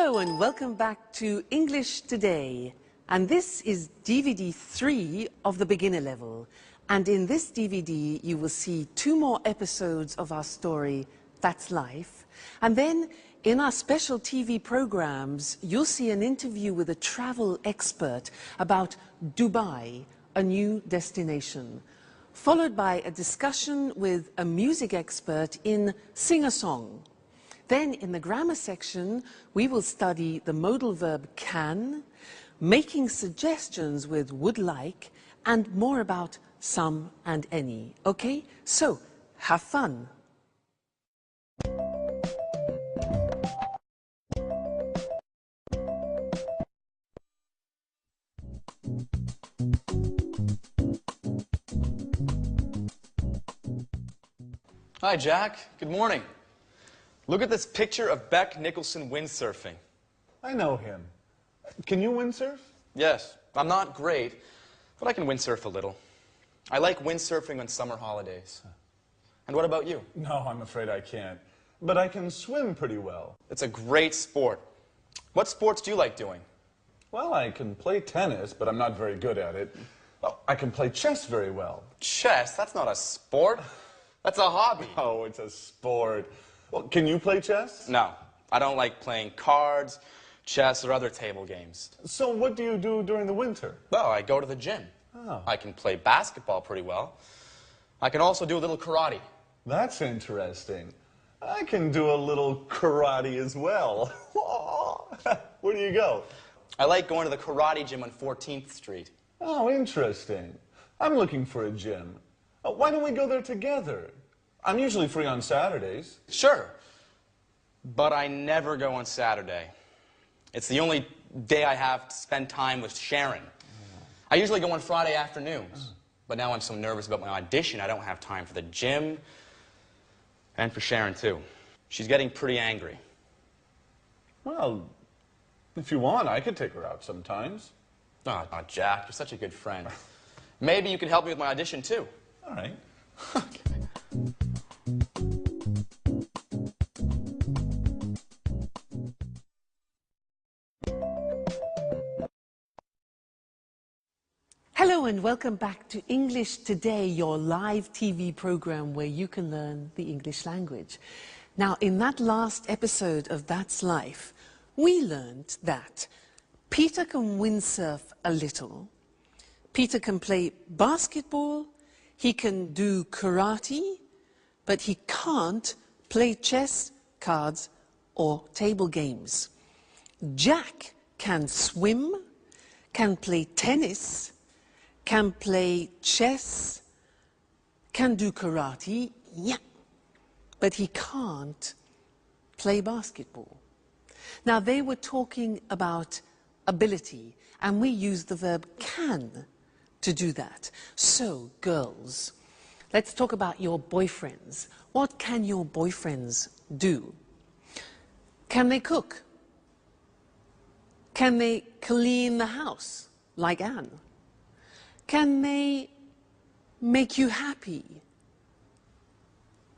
Hello and welcome back to English Today. And this is DVD 3 of the beginner level. And in this DVD you will see 2 more episodes of our story, That's Life. And then in our special TV programs you'll see an interview with a travel expert about Dubai, a new destination, followed by a discussion with a music expert in Sing-a-Song. Then in the grammar section, we will study the modal verb can, making suggestions with would like, and more about some and any. Okay? So, have fun. Hi, Jack. Good morning. Look at this picture of Beck Nicholson windsurfing. I know him. Can you windsurf? Yes, I'm not great, but I can windsurf a little. I like windsurfing on summer holidays. And what about you? No, I'm afraid I can't. But I can swim pretty well. It's a great sport. What sports do you like doing? Well, I can play tennis, but I'm not very good at it. Oh, I can play chess very well. Chess? That's not a sport. That's a hobby. Oh, it's a sport. Well, can you play chess? No, I don't like playing cards, chess, or other table games. So what do you do during the winter? Well, I go to the gym. Oh. I can play basketball pretty well. I can also do a little karate. That's interesting. I can do a little karate as well. Where do you go? I like going to the karate gym on 14th Street. Oh, interesting. I'm looking for a gym. Why don't we go there together? I'm usually free on Saturdays. Sure, but I never go on Saturday. It's the only day I have to spend time with Sharon. I usually go on Friday afternoons, but now I'm so nervous about my audition I don't have time for the gym and for Sharon too. She's getting pretty angry. Well, if you want, I could take her out sometimes. Oh, Jack, you're such a good friend. Maybe you could help me with my audition too. All right. Okay. Hello and welcome back to English Today, your live TV program where you can learn the English language. Now, in that last episode of That's Life, we learned that Peter can windsurf a little, Peter can play basketball, he can do karate, but he can't play chess, cards, or table games. Jack can swim, can play tennis, can play chess, can do karate, yeah, but he can't play basketball. Now, they were talking about ability, and we used the verb can to do that. So, girls, let's talk about your boyfriends. What can your boyfriends do? Can they cook? Can they clean the house, like Anne? Can they make you happy?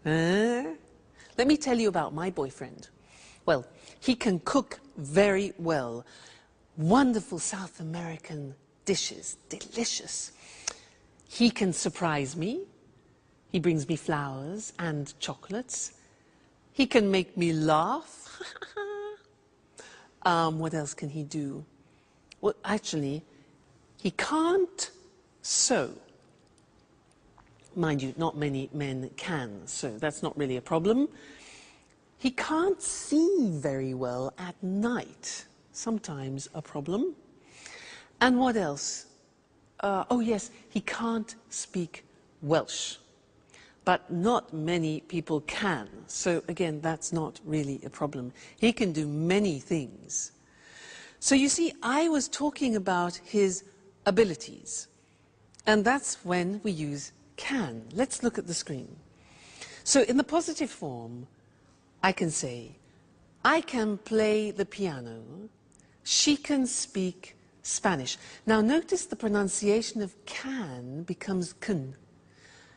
Let me tell you about my boyfriend. Well, he can cook very well. Wonderful South American dishes, delicious. He can surprise me. He brings me flowers and chocolates. He can make me laugh. What else can he do? Well, actually, he can't sew. Mind you, not many men can sew. That's not really a problem. He can't see very well at night. Sometimes a problem. And what else? Oh yes, he can't speak Welsh. But not many people can. So again, that's not really a problem. He can do many things. So you see, I was talking about his abilities. And that's when we use can. Let's look at the screen. So in the positive form, I can say, I can play the piano. She can speak Spanish. Now notice the pronunciation of can becomes can.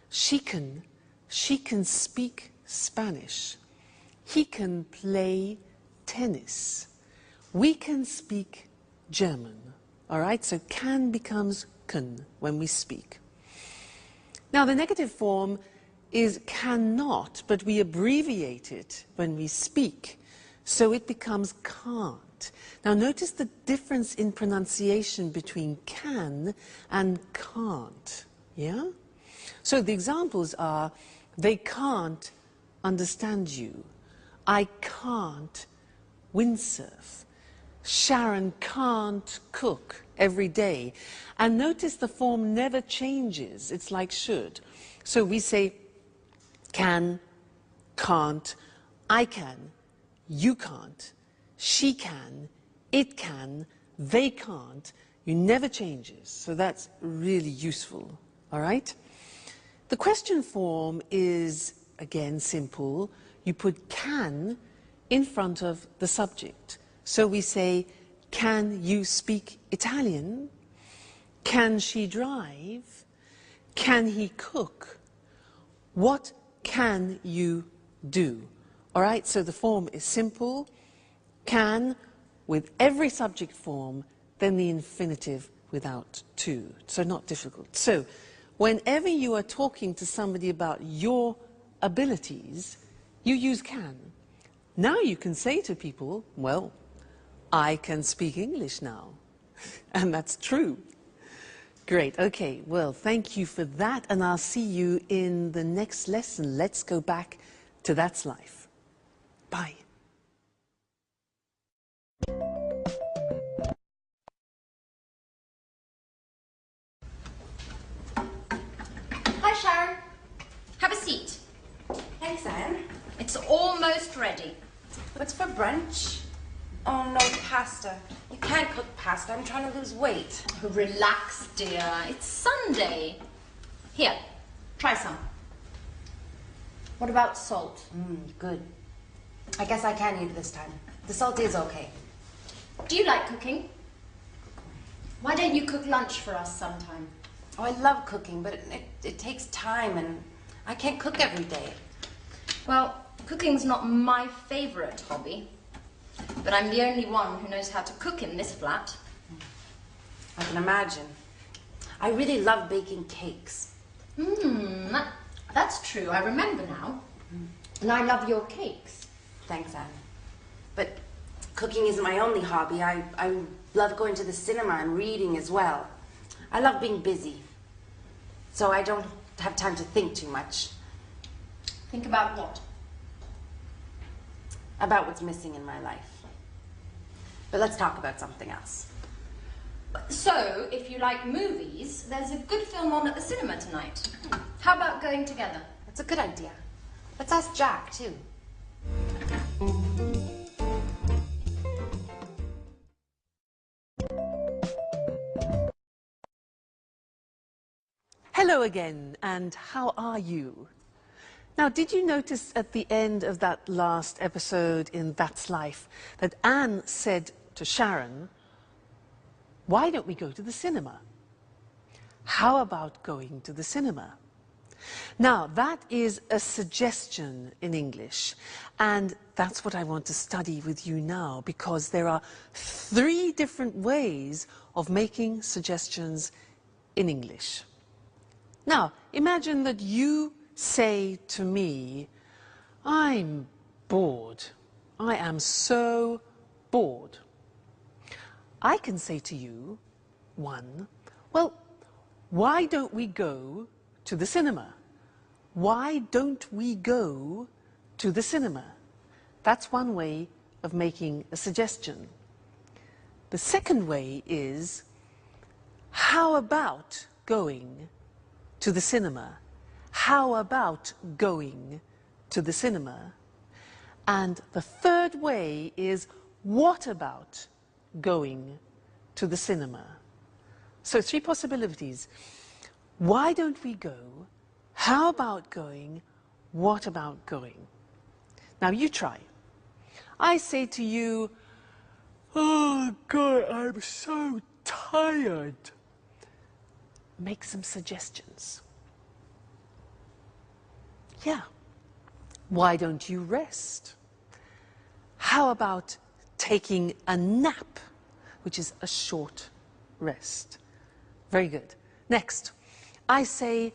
She can speak Spanish. He can play tennis. We can speak German. All right, so can becomes können when we speak. Now, the negative form is cannot, but we abbreviate it when we speak, so it becomes can't. Now, notice the difference in pronunciation between can and can't, yeah? So the examples are, they can't understand you. I can't windsurf. Sharon can't cook every day. And notice the form never changes. It's like should. So we say can, can't, I can, you can't, she can, it can, they can't. You never changes. So that's really useful. All right? The question form is, again, simple. You put can in front of the subject. So we say, can you speak Italian? Can she drive? Can he cook? What can you do? All right, so the form is simple. Can with every subject form, then the infinitive without to. So not difficult. So whenever you are talking to somebody about your abilities, you use can. Now you can say to people, well, I can speak English now. And that's true. Great. Okay. Well, thank you for that. And I'll see you in the next lesson. Let's go back to That's Life. Bye. Hi, Sharon. Have a seat. Thanks, Anne. It's almost ready. What's for brunch? Oh, no, pasta. You can't cook pasta. I'm trying to lose weight. Relax, dear. It's Sunday. Here, try some. What about salt? Good. I guess I can eat it this time. The salt is okay. Do you like cooking? Why don't you cook lunch for us sometime? Oh, I love cooking, but it takes time, and I can't cook every day. Well, cooking's not my favorite hobby, but I'm the only one who knows how to cook in this flat. I can imagine. I really love baking cakes. That's true. I remember now. And I love your cakes. Thanks, Anne. But cooking isn't my only hobby. I love going to the cinema and reading as well. I love being busy, so I don't have time to think too much. Think about what? About what's missing in my life. But let's talk about something else. So, if you like movies, there's a good film on at the cinema tonight. How about going together? That's a good idea. Let's ask Jack, too. Hello again, and how are you? Now, did you notice at the end of that last episode in That's Life that Anne said to Sharon, why don't we go to the cinema? How about going to the cinema? Now, that is a suggestion in English, and that's what I want to study with you now, because there are 3 different ways of making suggestions in English. Now, imagine that you say to me, I'm bored. I am so bored. I can say to you, 1, well, why don't we go to the cinema? Why don't we go to the cinema? That's one way of making a suggestion. The second way is, how about going to the cinema? How about going to the cinema? And the third way is, what about going to the cinema? So 3 possibilities. Why don't we go? How about going? What about going? Now you try. I say to you, oh God, I'm so tired. Make some suggestions. Yeah. Why don't you rest? How about taking a nap, which is a short rest. Very good. Next, I say,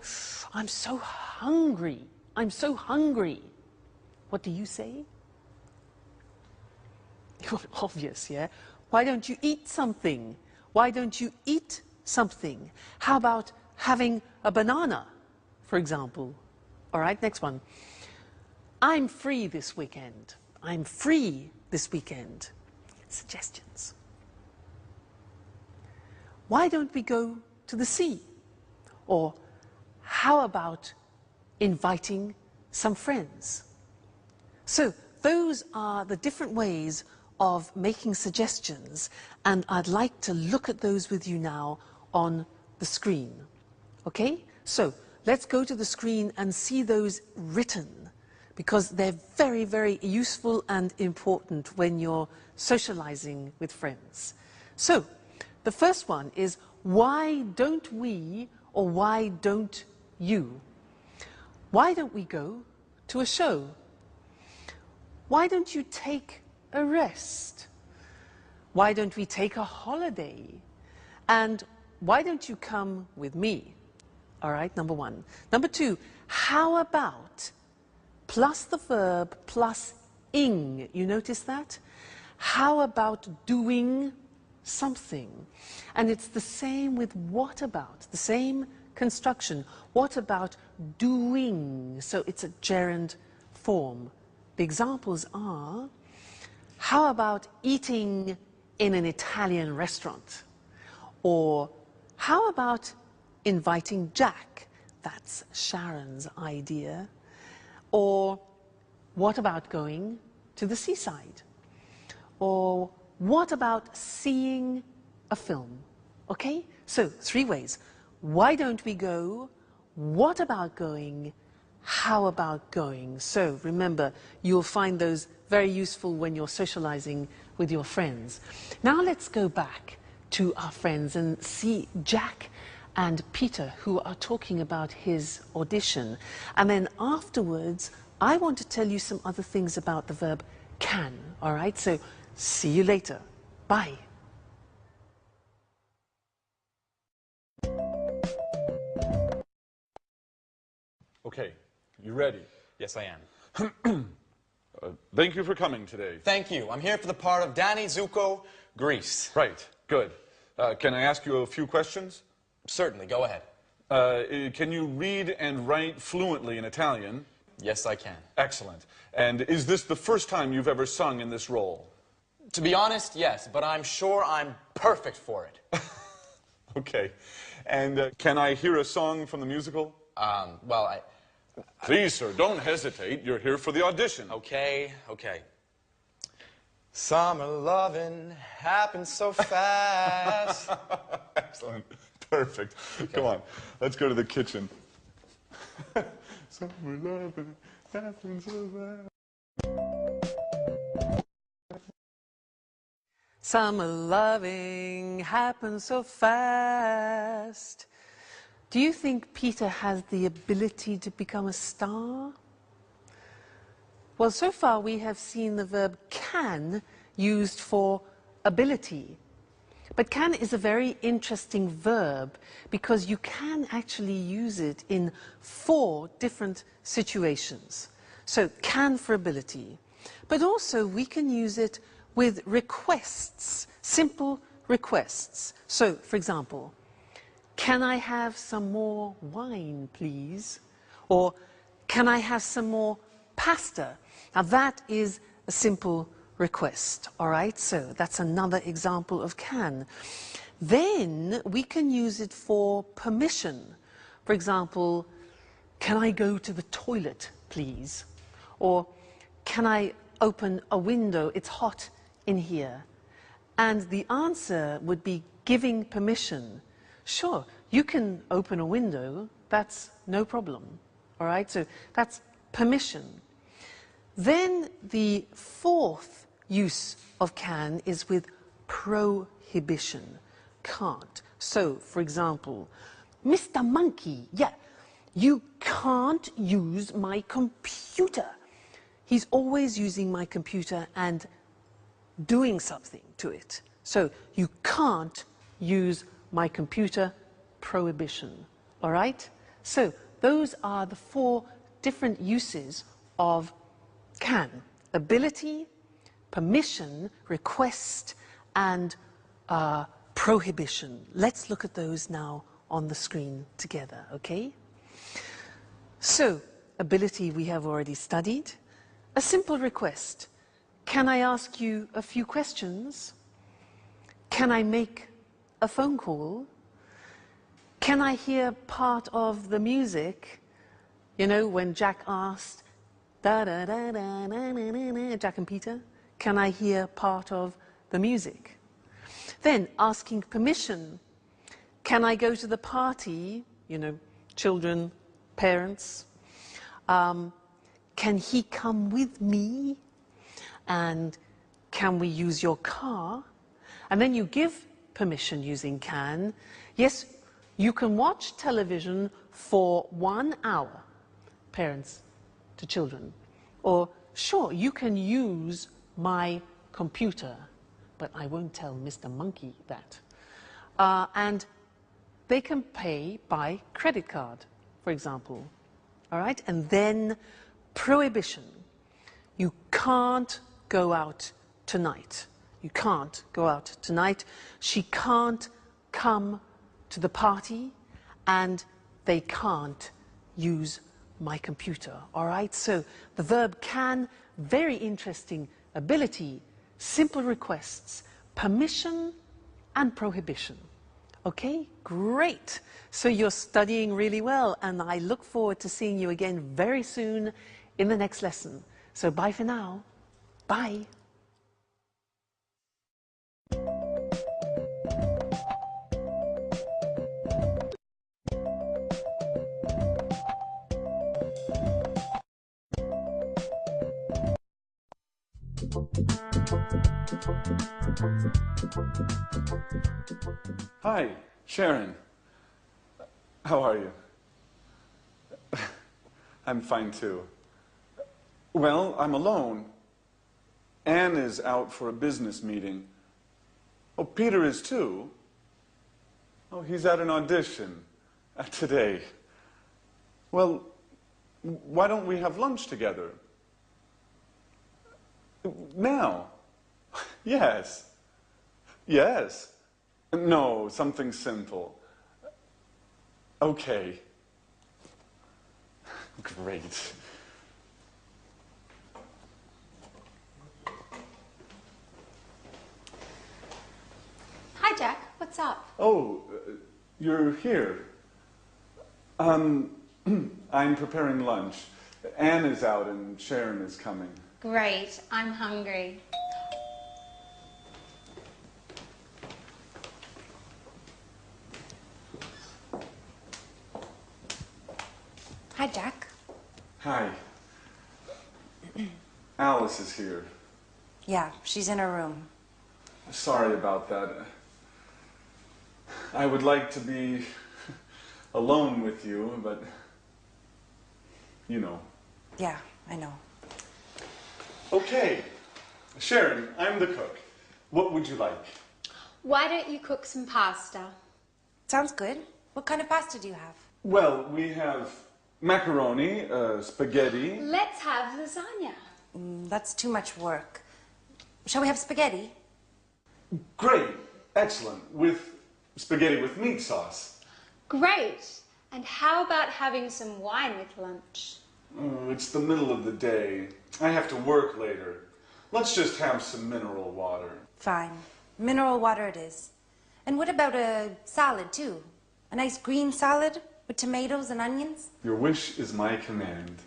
I'm so hungry. I'm so hungry. What do you say? Obvious, yeah? Why don't you eat something? Why don't you eat something? How about having a banana, for example? All right, next one. I'm free this weekend. I'm free this weekend. Suggestions. Why don't we go to the sea? Or how about inviting some friends? So those are the different ways of making suggestions, and I'd like to look at those with you now on the screen. Okay? So let's go to the screen and see those written, because they're very, very useful and important when you're socializing with friends. So the first one is, why don't we, or why don't you? Why don't we go to a show? Why don't you take a rest? Why don't we take a holiday? And why don't you come with me? All right, number one. Number two, how about plus the verb plus ing? You notice that? How about doing something? And it's the same with what about, the same construction. What about doing? So it's a gerund form. The examples are, how about eating in an Italian restaurant? Or how about inviting Jack? That's Sharon's idea. Or what about going to the seaside? Or what about seeing a film? Okay, so three ways. Why don't we go? What about going? How about going? So remember, you'll find those very useful when you're socializing with your friends. Now let's go back to our friends and see Jack and Peter, who are talking about his audition. And then afterwards, I want to tell you some other things about the verb can. All right, so see you later. Bye. Okay, you ready? Yes, I am. Thank you for coming today. Thank you. I'm here for the part of Danny Zuko, Greece. Right, good. Can I ask you a few questions? Certainly, go ahead. Can you read and write fluently in Italian? Yes, I can. Excellent. And is this the first time you've ever sung in this role? To be honest, yes, but I'm sure I'm perfect for it. Okay. And can I hear a song from the musical? Well, Please, sir, don't hesitate. You're here for the audition. Okay. Summer loving happens so fast. Excellent. Perfect. Okay. Come on. Let's go to the kitchen. Summer loving happens so fast. Summer loving happens so fast. Do you think Peter has the ability to become a star? Well, so far we have seen the verb can used for ability. But can is a very interesting verb because you can actually use it in 4 different situations. So can for ability. But also we can use it with requests, simple requests. So, for example, can I have some more wine, please? Or can I have some more pasta? Now that is a simple request, all right? So that's another example of can. Then we can use it for permission. For example, can I go to the toilet, please? Or can I open a window? It's hot in here. And the answer would be giving permission. Sure, you can open a window, that's no problem, all right? So that's permission. Then the 4th use of can is with prohibition, can't. So, for example, Mr. Monkey, yeah, you can't use my computer. He's always using my computer and doing something to it. So you can't use my computer, prohibition. All right? So those are the 4 different uses of can. Ability, permission, request, and prohibition. Let's look at those now on the screen together, okay? So, ability we have already studied. A simple request. Can I ask you a few questions? Can I make a phone call? Can I hear part of the music? You know, when Jack asked, da-da-da-da-da-da-da, Jack and Peter, can I hear part of the music? Then asking permission. Can I go to the party? You know, children, parents. Can he come with me? And can we use your car? And then you give permission using can. Yes, you can watch television for 1 hour, parents to children. Or, sure, you can use my computer, but I won't tell Mr. Monkey that. And they can pay by credit card, for example. All right? And then prohibition. You can't go out tonight. You can't go out tonight. She can't come to the party, and they can't use my computer. All right? So the verb can, very interesting ability, simple requests, permission and prohibition. Okay, great. So you're studying really well, and I look forward to seeing you again very soon in the next lesson. So bye for now. Bye. Hi, Sharon. How are you? I'm fine too. Well, I'm alone. Anne is out for a business meeting. Oh, Peter is too. Oh, he's at an audition today. Well, why don't we have lunch together? Now? Yes. Yes. No, something simple. Okay. Great. Hi, Jack. What's up? Oh, you're here. I'm preparing lunch. Anne is out and Sharon is coming. Great. I'm hungry. Hi, Jack. Hi. Alice is here. Yeah, she's in her room. Sorry about that. I would like to be alone with you, but you know. Yeah, I know. Okay. Sharon, I'm the cook. What would you like? Why don't you cook some pasta? Sounds good. What kind of pasta do you have? Well, we have macaroni, spaghetti. Let's have lasagna. That's too much work. Shall we have spaghetti? Great. Excellent. With spaghetti with meat sauce. Great. And how about having some wine with lunch? Oh, it's the middle of the day. I have to work later. Let's just have some mineral water. Fine. Mineral water it is. And what about a salad, too? A nice green salad with tomatoes and onions? Your wish is my command.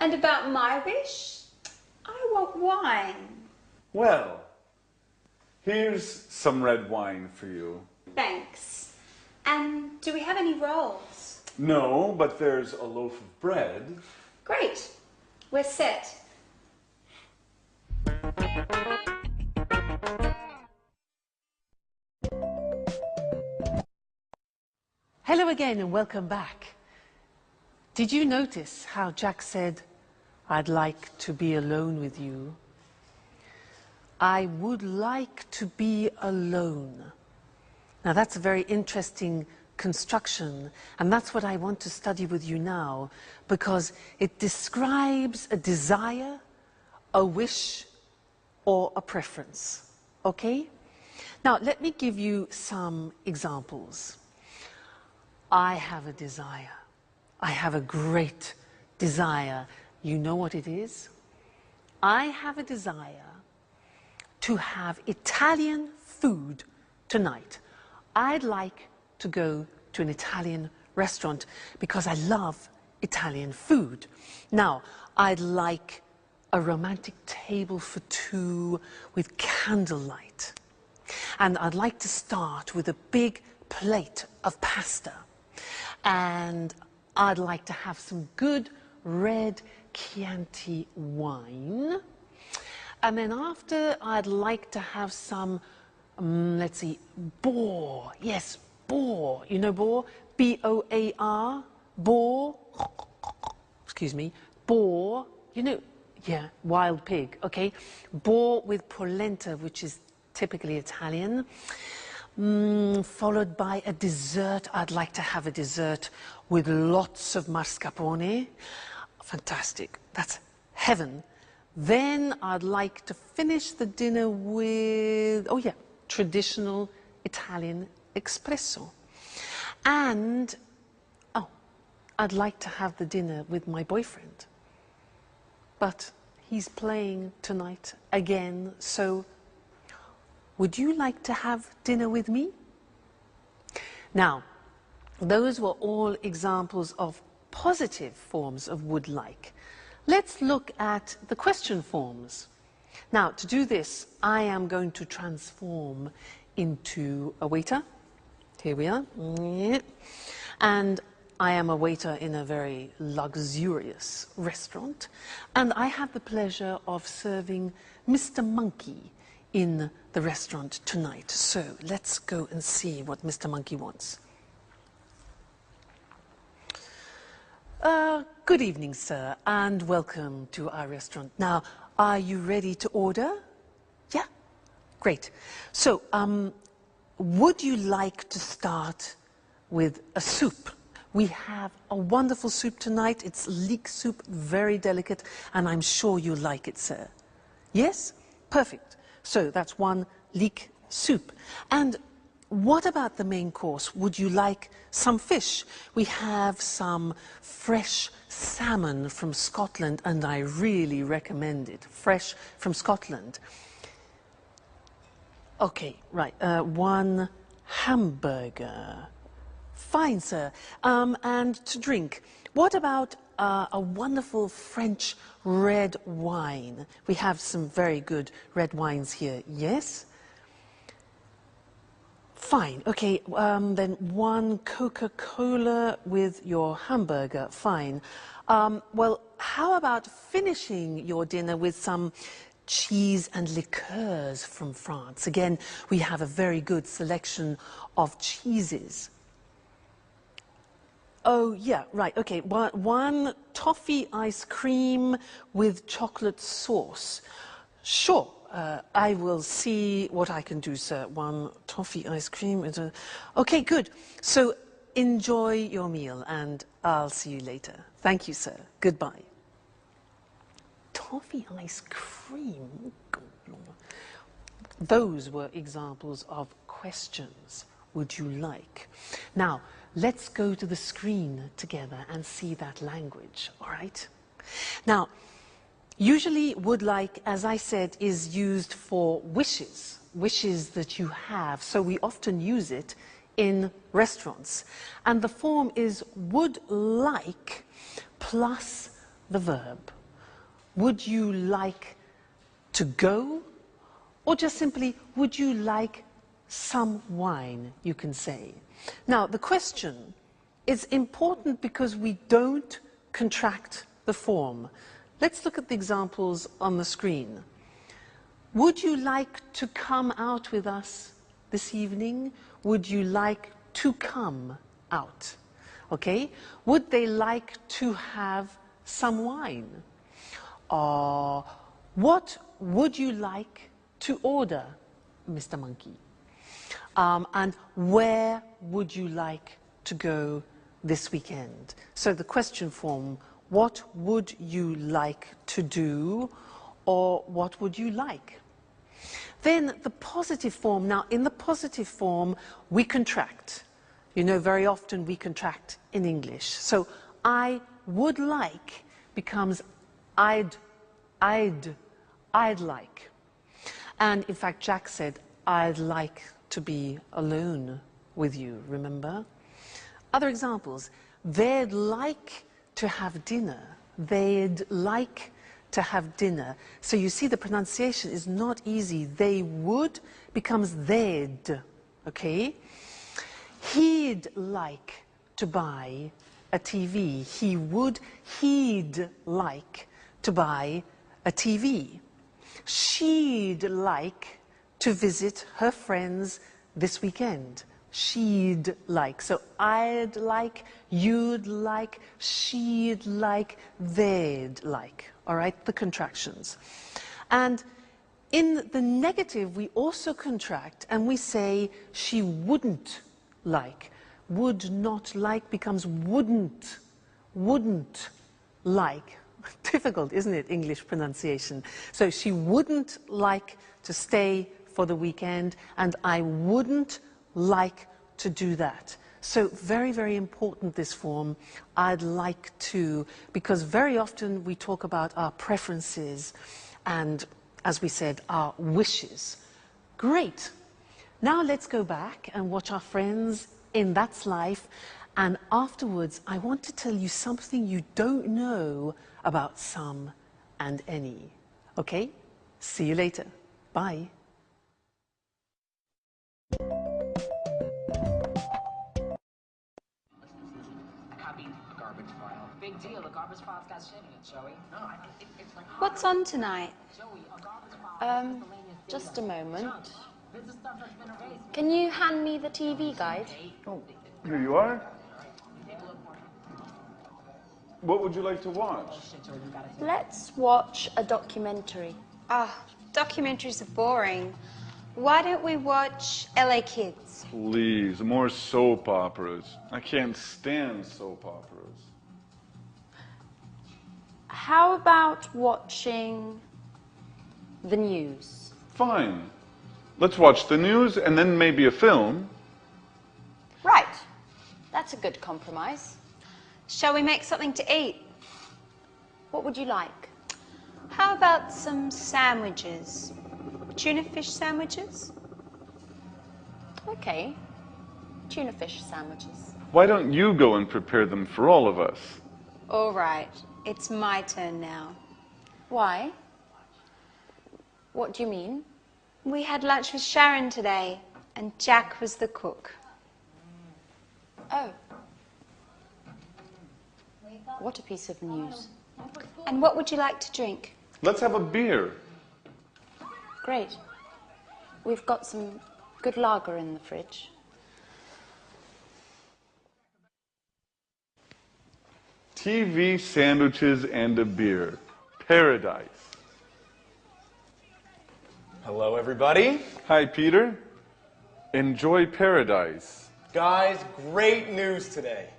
And about my wish? I want wine. Well, here's some red wine for you. Thanks. And do we have any rolls? No, but there's a loaf of bread. Great. We're set. Hello again and welcome back. Did you notice how Jack said, I'd like to be alone with you? I would like to be alone. Now that's a very interesting construction, and that's what I want to study with you now, because it describes a desire, a wish, or a preference. Okay? Now let me give you some examples. I have a desire. I have a great desire. You know what it is? I have a desire to have Italian food tonight. I'd like to go to an Italian restaurant because I love Italian food. Now, I'd like a romantic table for two with candlelight. And I'd like to start with a big plate of pasta. And I'd like to have some good red Chianti wine. And then after, I'd like to have some, let's see, boar. Yes, boar. You know boar? B-O-A-R. Boar. Excuse me. Boar. You know, yeah, wild pig. Okay. Boar with polenta, which is typically Italian. Followed by a dessert. I'd like to have a dessert with lots of mascarpone. Fantastic. That's heaven. Then I'd like to finish the dinner with, oh yeah, traditional Italian espresso. And, oh, I'd like to have the dinner with my boyfriend. But he's playing tonight again, so would you like to have dinner with me? Now, those were all examples of positive forms of would like. Let's look at the question forms. Now, to do this, I am going to transform into a waiter. Here we are. And I am a waiter in a very luxurious restaurant. And I have the pleasure of serving Mr. Monkey in the restaurant tonight. So let's go and see what Mr. Monkey wants. Good evening, sir, and welcome to our restaurant. Now, are you ready to order? Yeah? Great. So, would you like to start with a soup? We have a wonderful soup tonight. It's leek soup, very delicate, and I'm sure you like it, sir. Yes? Perfect. So that's one leek soup. And what about the main course? Would you like some fish? We have some fresh salmon from Scotland, and I really recommend it. Fresh from Scotland. Okay, right. One hamburger. Fine, sir. And to drink, what about a wonderful French red wine? We have some very good red wines here. Yes? Fine. Okay, then one Coca-Cola with your hamburger. Fine. Well, how about finishing your dinner with some cheese and liqueurs from France? Again, we have a very good selection of cheeses. Oh, yeah, right, okay. One toffee ice cream with chocolate sauce. Sure, I will see what I can do, sir. One toffee ice cream. Okay, good. So enjoy your meal, and I'll see you later. Thank you, sir. Goodbye. Toffee ice cream? Those were examples of questions. Would you like? Now, let's go to the screen together and see that language, all right? Now, usually would like, as I said, is used for wishes, wishes that you have. So we often use it in restaurants. And the form is would like plus the verb. Would you like to go? Or just simply, would you like some wine, you can say. Now, the question is important because we don't contract the form. Let's look at the examples on the screen. Would you like to come out with us this evening? Would you like to come out? Okay? Would they like to have some wine? What would you like to order, Mr. Monkey? And where would you like to go this weekend? So the question form, what would you like to do, or what would you like? Then the positive form. Now, in the positive form, we contract. You know, very often we contract in English. So I would like becomes I'd like. And in fact, Jack said, I'd like to be alone with you, remember? Other examples, they'd like to have dinner. They'd like to have dinner. So you see the pronunciation is not easy. They would becomes they'd, okay? He'd like to buy a TV. He'd like to buy a TV. She'd like to visit her friends this weekend. She'd like. So I'd like, you'd like, she'd like, they'd like. All right, the contractions. And in the negative, we also contract and we say she wouldn't like. Would not like becomes wouldn't like. Difficult, isn't it, English pronunciation? So she wouldn't like to stay for the weekend, and I wouldn't like to do that. So very, very important, this form, I'd like to, because very often we talk about our preferences and, as we said, our wishes. Great. Now let's go back and watch our friends in That's Life, and afterwards I want to tell you something you don't know about some and any. Okay? See you later. Bye. Big deal, the garbage file's got shit in it, Joey. No, it's like... What's on tonight? Joey, a garbage file... Just a moment. Can you hand me the TV guide? Oh, here you are. What would you like to watch? Let's watch a documentary. Ah, documentaries are boring. Why don't we watch LA Kids? Please, more soap operas. I can't stand soap operas. How about watching the news? Fine. Let's watch the news and then maybe a film. Right. That's a good compromise. Shall we make something to eat? What would you like? How about some sandwiches? Tuna fish sandwiches? Okay. Tuna fish sandwiches. Why don't you go and prepare them for all of us? All right. It's my turn now. Why? What do you mean? We had lunch with Sharon today, and Jack was the cook. Oh. What a piece of news. And what would you like to drink? Let's have a beer. Great. We've got some good lager in the fridge. TV, sandwiches, and a beer. Paradise. Hello, everybody. Hi, Peter. Enjoy paradise. Guys, great news today.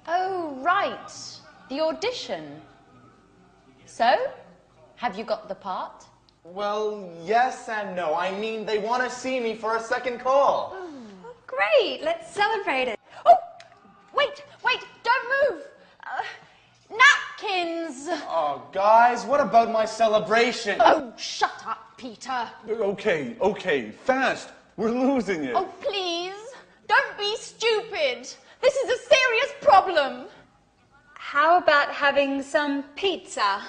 Oh, right. The audition. So, have you got the part? Well, yes and no. I mean, they want to see me for a second call. Oh, great. Let's celebrate it. Oh, wait, don't move. Napkins. Oh, guys, what about my celebration? Oh, shut up, Peter. Okay, fast. We're losing it. Oh, please, don't be stupid. This is a serious problem. How about having some pizza?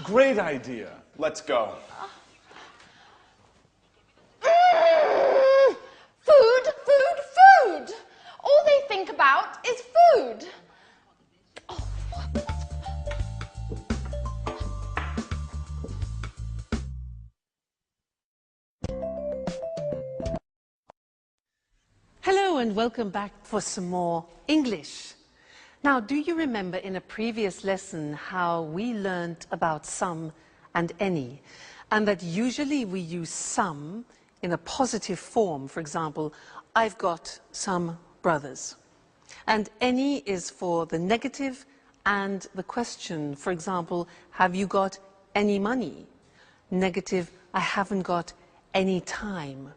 Great idea. Let's go. Food. All they think about is food. Hello and welcome back for some more English. Now, do you remember in a previous lesson how we learned about some and any? and that usually we use some in a positive form. For example, I've got some brothers. And any is for the negative and the question. For example, have you got any money? Negative, I haven't got any time.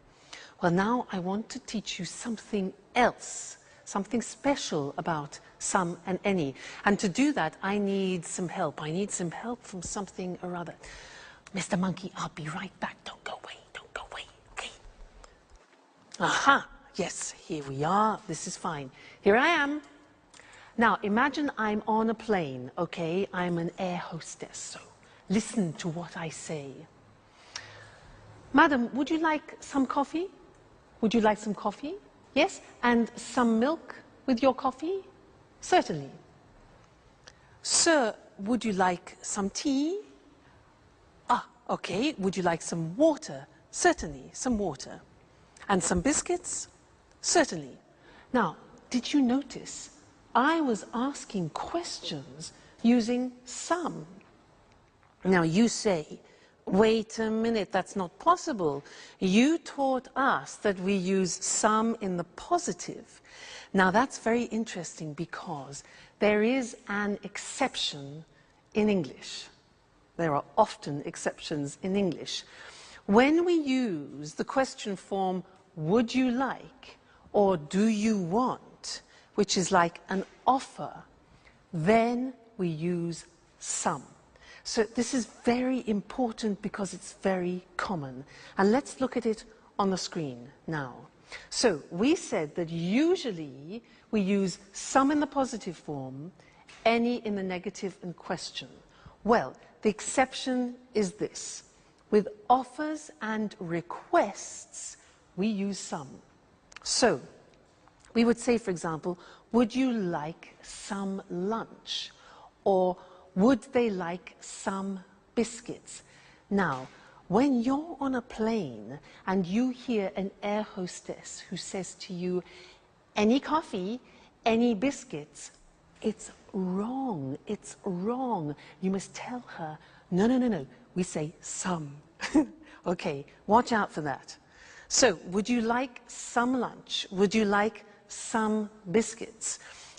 Well, now I want to teach you something else, something special about some and any. And to do that, I need some help. I need some help from something or other. Mr. Monkey, I'll be right back. Don't go away. Don't go away. Okay. Aha. Yes, here we are. This is fine. Here I am. Now, imagine I'm on a plane, okay? I'm an air hostess, so listen to what I say. Madam, would you like some coffee? Would you like some coffee? Yes? And some milk with your coffee? Certainly. Sir, would you like some tea? Ah, okay. Would you like some water? Certainly, some water. And some biscuits? Certainly. Now, did you notice I was asking questions using some? Now you say, wait a minute, that's not possible. You taught us that we use some in the positive. Now that's very interesting because there is an exception in English. There are often exceptions in English. When we use the question form, would you like, or do you want, which is like an offer, then we use some. So this is very important because it's very common. And let's look at it on the screen now. So we said that usually we use some in the positive form, any in the negative and question. Well, the exception is this. With offers and requests, we use some. So, we would say, for example, would you like some lunch? Or would they like some biscuits? Now, when you're on a plane and you hear an air hostess who says to you, any coffee, any biscuits, it's wrong, it's wrong. You must tell her, no, no, no, no, we say some. Okay, watch out for that. So, would you like some lunch? Would you like some biscuits?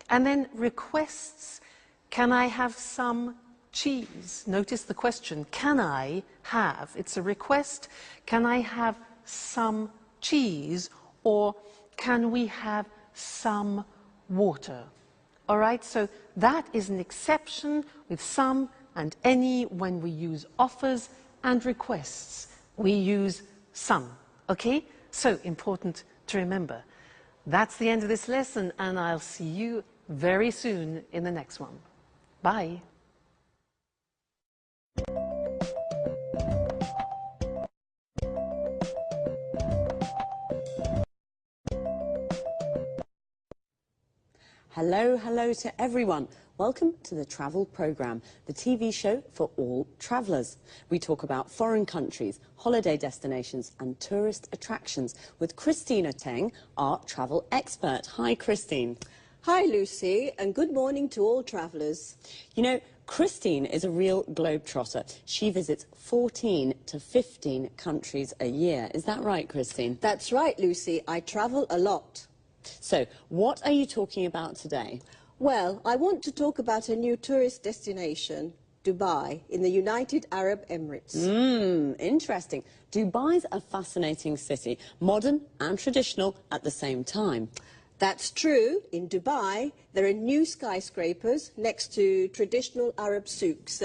And then requests, can I have some cheese? Notice the question, can I have? It's a request, can I have some cheese? Or can we have some water? All right, so that is an exception with some and any when we use offers and requests. We use some. Okay, so important to remember. That's the end of this lesson, and I'll see you very soon in the next one. Bye. Hello, hello to everyone. Welcome to the Travel Programme, the TV show for all travellers. We talk about foreign countries, holiday destinations and tourist attractions with Bacitikdaithanh, our travel expert. Hi, Christine. Hi, Lucy, and good morning to all travellers. You know, Christine is a real globetrotter. She visits 14 to 15 countries a year. Is that right, Christine? That's right, Lucy. I travel a lot. So, what are you talking about today? Well, I want to talk about a new tourist destination, Dubai, in the United Arab Emirates. Interesting. Dubai's a fascinating city, modern and traditional at the same time. That's true. In Dubai, there are new skyscrapers next to traditional Arab souks.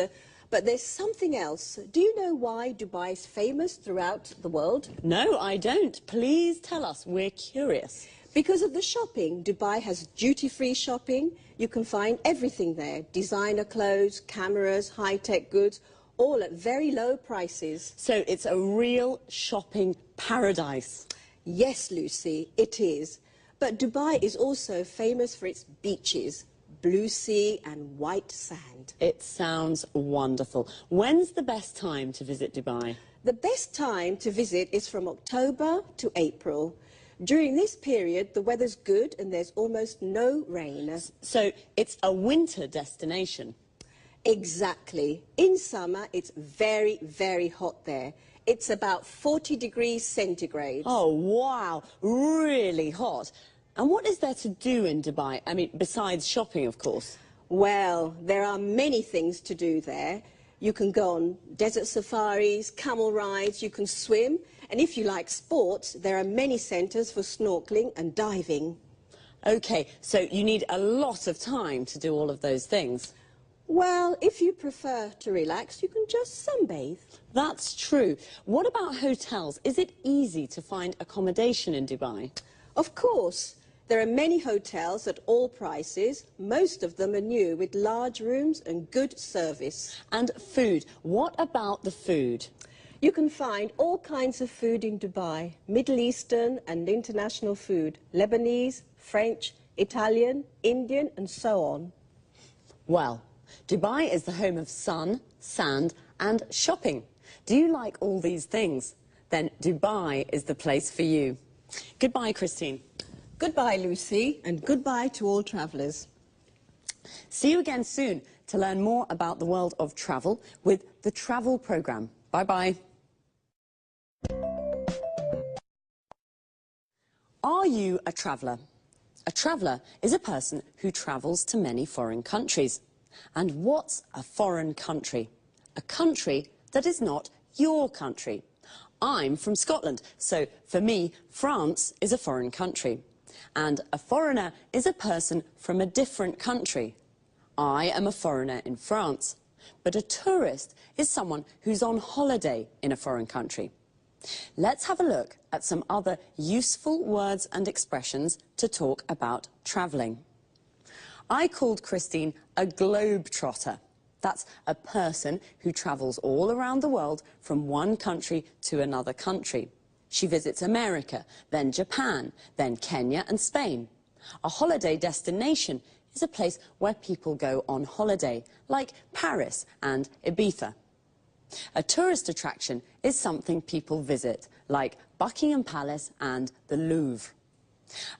But there's something else. Do you know why Dubai is famous throughout the world? No, I don't. Please tell us. We're curious. Because of the shopping. Dubai has duty-free shopping. You can find everything there. Designer clothes, cameras, high-tech goods, all at very low prices. So it's a real shopping paradise. Yes, Lucy, it is. But Dubai is also famous for its beaches, blue sea and white sand. It sounds wonderful. When's the best time to visit Dubai? The best time to visit is from October to April. During this period, the weather's good and there's almost no rain. So it's a winter destination? Exactly. In summer, it's very, very hot there. It's about 40 degrees centigrade. Oh, wow. Really hot. And what is there to do in Dubai? I mean, besides shopping, of course. Well, there are many things to do there. You can go on desert safaris, camel rides, you can swim. And if you like sports, there are many centres for snorkeling and diving. OK, so you need a lot of time to do all of those things. Well, if you prefer to relax, you can just sunbathe. That's true. What about hotels? Is it easy to find accommodation in Dubai? Of course. There are many hotels at all prices. Most of them are new, with large rooms and good service. And food. What about the food? You can find all kinds of food in Dubai. Middle Eastern and international food. Lebanese, French, Italian, Indian and so on. Well, Dubai is the home of sun, sand and shopping. Do you like all these things? Then Dubai is the place for you. Goodbye, Christine. Goodbye, Lucy, and goodbye to all travellers. See you again soon to learn more about the world of travel with the Travel Programme. Bye-bye. Are you a traveller? A traveller is a person who travels to many foreign countries. And what's a foreign country? A country that is not your country. I'm from Scotland, so for me, France is a foreign country. And a foreigner is a person from a different country. I am a foreigner in France, but a tourist is someone who's on holiday in a foreign country. Let's have a look at some other useful words and expressions to talk about travelling. I called Christine a globetrotter. That's a person who travels all around the world from one country to another country. She visits America, then Japan, then Kenya and Spain. A holiday destination is a place where people go on holiday, like Paris and Ibiza. A tourist attraction is something people visit, like Buckingham Palace and the Louvre.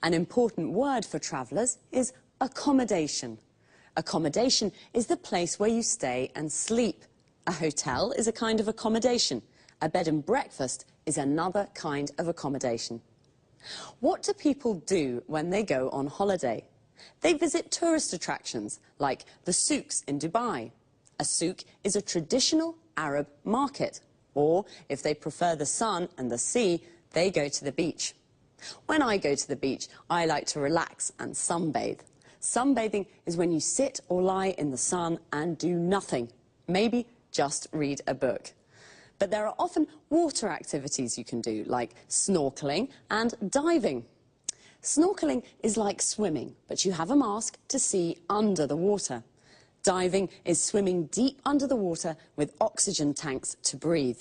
An important word for travellers is accommodation. Accommodation is the place where you stay and sleep. A hotel is a kind of accommodation. A bed and breakfast is another kind of accommodation. What do people do when they go on holiday? They visit tourist attractions, like the souks in Dubai. A souk is a traditional Arab market. Or, if they prefer the sun and the sea, they go to the beach. When I go to the beach, I like to relax and sunbathe. Sunbathing is when you sit or lie in the sun and do nothing. Maybe just read a book. But there are often water activities you can do, like snorkeling and diving. Snorkeling is like swimming, but you have a mask to see under the water. Diving is swimming deep under the water with oxygen tanks to breathe.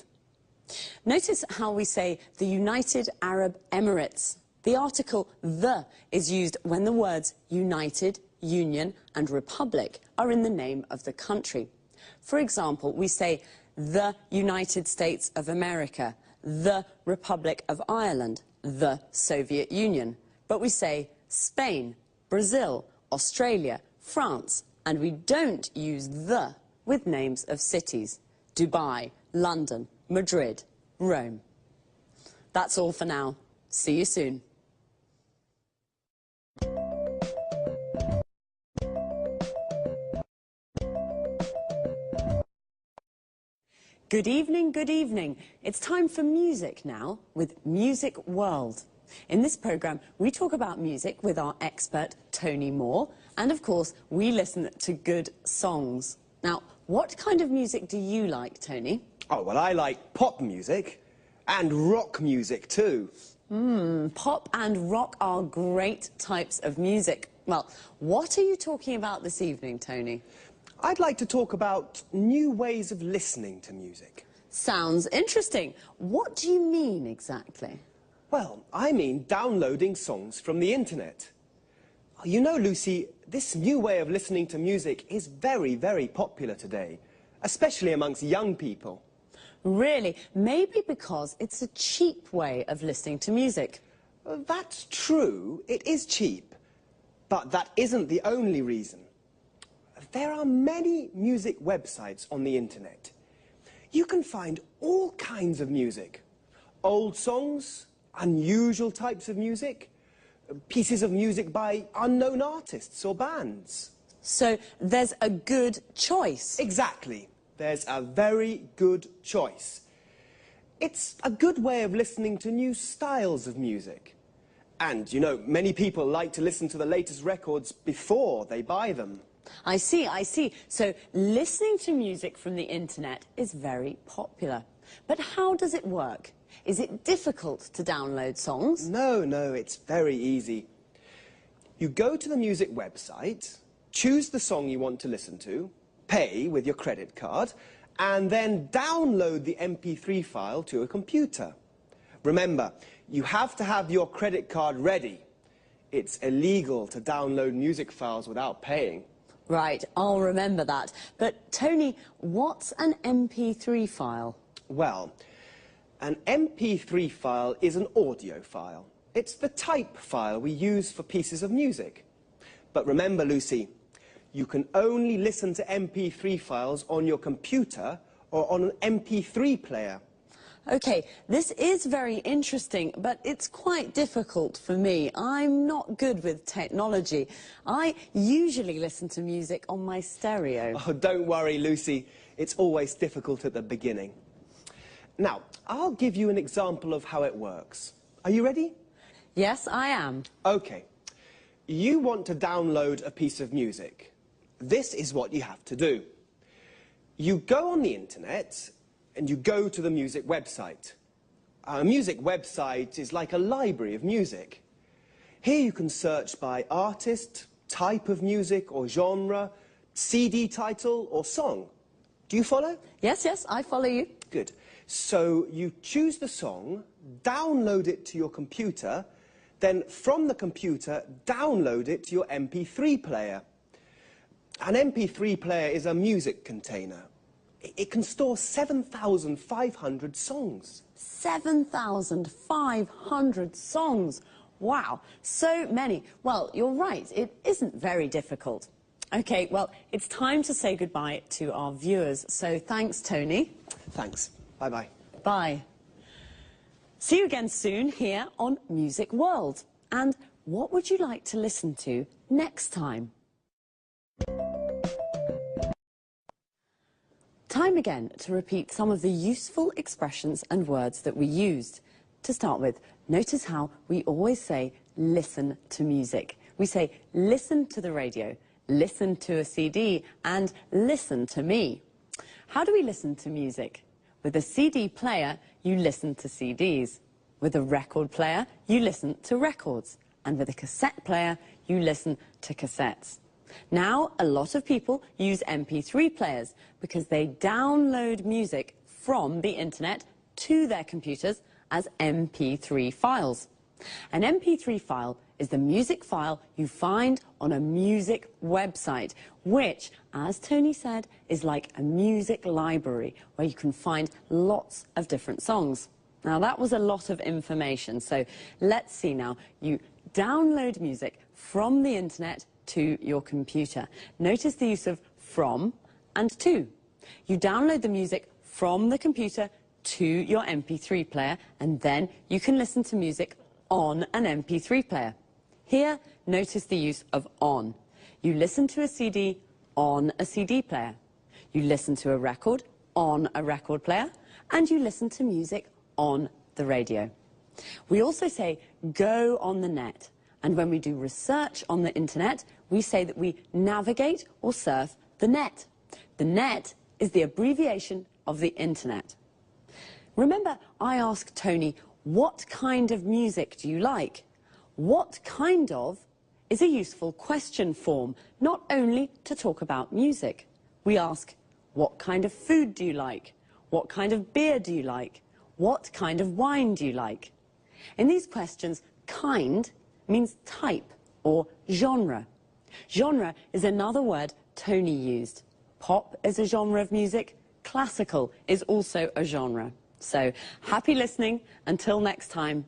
Notice how we say the United Arab Emirates. The article "the" is used when the words United, Union and Republic are in the name of the country. For example, we say the United States of America, the Republic of Ireland, the Soviet Union. But we say Spain, Brazil, Australia, France, and we don't use the with names of cities. Dubai, London, Madrid, Rome. That's all for now. See you soon. Good evening, good evening. It's time for music now with Music World. In this programme, we talk about music with our expert, Tony Moore, and of course, we listen to good songs. Now, what kind of music do you like, Tony? Oh, well, I like pop music and rock music too. Pop and rock are great types of music. Well, what are you talking about this evening, Tony? I'd like to talk about new ways of listening to music. Sounds interesting. What do you mean exactly? Well, I mean downloading songs from the internet. You know, Lucy, this new way of listening to music is very, very popular today, especially amongst young people. Really? Maybe because it's a cheap way of listening to music. That's true, it is cheap, but that isn't the only reason. there are many music websites on the internet. You can find all kinds of music. Old songs, unusual types of music, pieces of music by unknown artists or bands. So there's a good choice. Exactly. There's a very good choice. It's a good way of listening to new styles of music. And, you know, many people like to listen to the latest records before they buy them. I see, I see. So listening to music from the internet is very popular. But how does it work? Is it difficult to download songs? No, it's very easy. You go to the music website, choose the song you want to listen to, pay with your credit card, and then download the MP3 file to a computer. Remember, you have to have your credit card ready. It's illegal to download music files without paying. Right, I'll remember that. But, Tony, what's an MP3 file? Well, an MP3 file is an audio file. It's the type file we use for pieces of music. But remember, Lucy, you can only listen to MP3 files on your computer or on an MP3 player. OK, this is very interesting, but it's quite difficult for me. I'm not good with technology. I usually listen to music on my stereo. Oh, don't worry, Lucy. It's always difficult at the beginning. Now, I'll give you an example of how it works. Are you ready? Yes, I am. OK. You want to download a piece of music. This is what you have to do. You go on the internet and you go to the music website. A music website is like a library of music. Here you can search by artist, type of music or genre, CD title or song. Do you follow? Yes, I follow you. Good. So you choose the song, download it to your computer, then from the computer, download it to your MP3 player. An MP3 player is a music container. It can store 7,500 songs. 7,500 songs. Wow, so many. Well, you're right, it isn't very difficult. OK, well, it's time to say goodbye to our viewers. So thanks, Tony. Thanks. Bye-bye. Bye. See you again soon here on Music World. And what would you like to listen to next time? Time again to repeat some of the useful expressions and words that we used. To start with, notice how we always say listen to music. We say listen to the radio, listen to a CD, and listen to me. How do we listen to music? With a CD player, you listen to CDs. With a record player, you listen to records. And with a cassette player, you listen to cassettes. Now, a lot of people use MP3 players because they download music from the internet to their computers as MP3 files. An MP3 file is the music file you find on a music website, which, as Tony said, is like a music library where you can find lots of different songs. Now, that was a lot of information, so let's see now. You download music from the internet to your computer. Notice the use of from and to. You download the music from the computer to your MP3 player, and then you can listen to music on an MP3 player. Here, notice the use of on. You listen to a CD on a CD player. You listen to a record on a record player, and you listen to music on the radio. We also say go on the net. And when we do research on the internet, we say that we navigate or surf the net. The net is the abbreviation of the internet. Remember, I asked Tony, what kind of music do you like? What kind of is a useful question form, not only to talk about music. We ask, what kind of food do you like? What kind of beer do you like? What kind of wine do you like? In these questions, kind means type or genre. Genre is another word Tony used. Pop is a genre of music. Classical is also a genre. So, happy listening. Until next time.